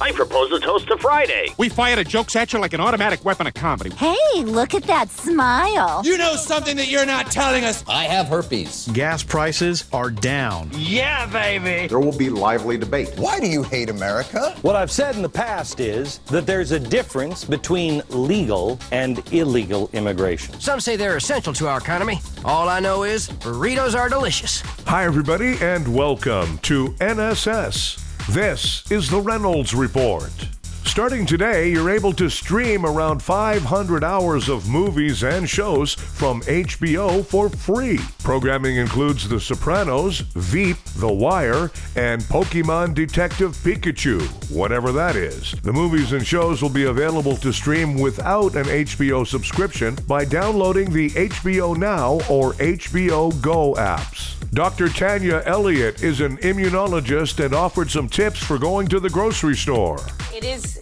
I propose a toast to Friday. We fired a jokes at you like an automatic weapon of comedy. Hey, look at that smile. You know something that you're not telling us. I have herpes. Gas prices are down. Yeah, baby. There will be lively debate. Why do you hate America? What I've said in the past is that there's a difference between legal and illegal immigration. Some say they're essential to our economy. All I know is burritos are delicious. Hi, everybody, and welcome to NSS. This is the Reynolds Report. Starting today, you're able to stream around 500 hours of movies and shows from HBO for free. Programming includes The Sopranos, Veep, The Wire, and Pokemon Detective Pikachu, whatever that is. The movies and shows will be available to stream without an HBO subscription by downloading the HBO Now or HBO Go apps. Dr. Tanya Elliott is an immunologist and offered some tips for going to the grocery store. It is,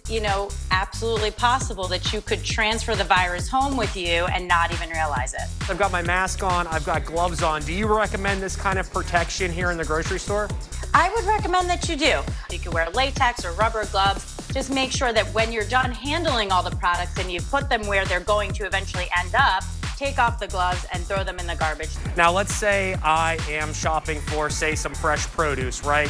absolutely possible that you could transfer the virus home with you and not even realize it. I've got my mask on, I've got gloves on. Do you recommend this kind of protection here in the grocery store? I would recommend that you do. You can wear latex or rubber gloves. Just make sure that when you're done handling all the products and you put them where they're going to eventually end up, take off the gloves and throw them in the garbage. Now, let's say I am shopping for, say, some fresh produce, right?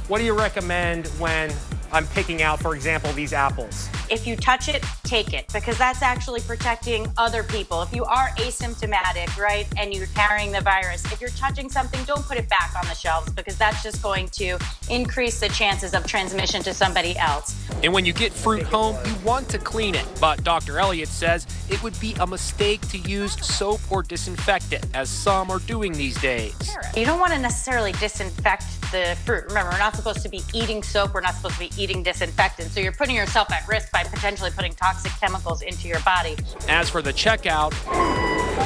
What do you recommend when I'm picking out, for example, these apples? If you touch it, take it, because that's actually protecting other people. If you are asymptomatic, right, and you're carrying the virus, if you're touching something, don't put it back on the shelves, because that's just going to increase the chances of transmission to somebody else. And when you get fruit home, you want to clean it. But Dr. Elliott says it would be a mistake to use soap or disinfectant, as some are doing these days. You don't want to necessarily disinfect the fruit. Remember, we're not supposed to be eating soap. We're not supposed to be eating disinfectant. So you're putting yourself at risk by potentially putting toxic chemicals into your body. As for the checkout,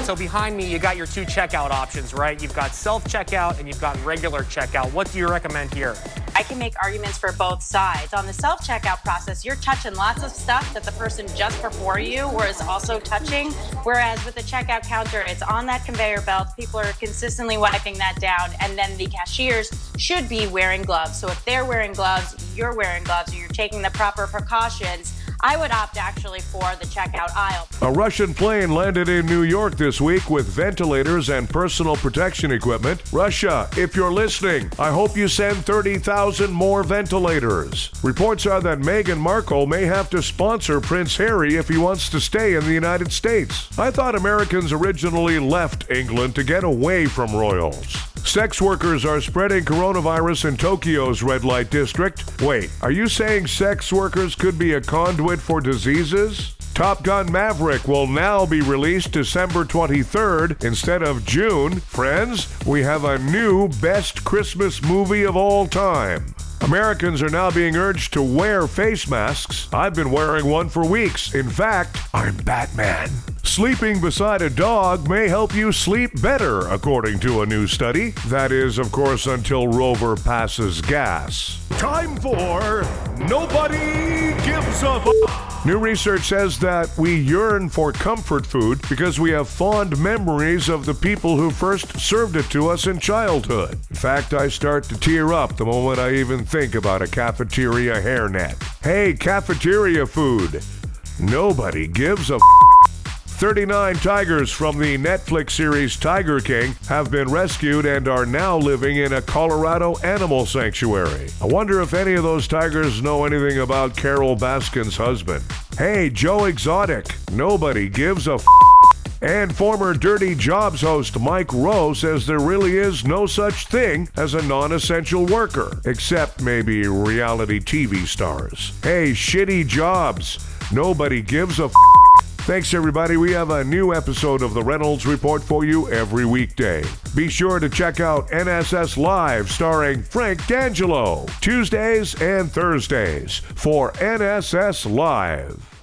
so behind me, you got your two checkout options, right? You've got self-checkout and you've got regular checkout. What do you recommend here? I can make arguments for both sides. On the self-checkout process, you're touching lots of stuff that the person just before you was also touching, whereas with the checkout counter, it's on that conveyor belt. People are consistently wiping that down, and then the cashiers should be wearing gloves. So if they're wearing gloves, you're wearing gloves, or you're taking the proper precautions, I would opt actually for the checkout aisle. A Russian plane landed in New York this week with ventilators and personal protection equipment. Russia, if you're listening, I hope you send 30,000 more ventilators. Reports are that Meghan Markle may have to sponsor Prince Harry if he wants to stay in the United States. I thought Americans originally left England to get away from royals. Sex workers are spreading coronavirus in Tokyo's red light district. Wait, are you saying sex workers could be a conduit for diseases? Top Gun Maverick will now be released December 23rd instead of June. Friends, we have a new best Christmas movie of all time. Americans are now being urged to wear face masks. I've been wearing one for weeks. In fact, I'm Batman. Sleeping beside a dog may help you sleep better, according to a new study. That is, of course, until Rover passes gas. Time for Nobody Gives a New research says that we yearn for comfort food because we have fond memories of the people who first served it to us in childhood. In fact, I start to tear up the moment I even think about a cafeteria hairnet. Hey, cafeteria food. Nobody gives a 39 tigers from the Netflix series Tiger King have been rescued and are now living in a Colorado animal sanctuary. I wonder if any of those tigers know anything about Carol Baskin's husband. Hey, Joe Exotic, nobody gives a And former Dirty Jobs host Mike Rowe says there really is no such thing as a non-essential worker, except maybe reality TV stars. Hey, shitty jobs, nobody gives a Thanks, everybody. We have a new episode of the Reynolds Report for you every weekday. Be sure to check out NSS Live starring Frank D'Angelo, Tuesdays and Thursdays for NSS Live.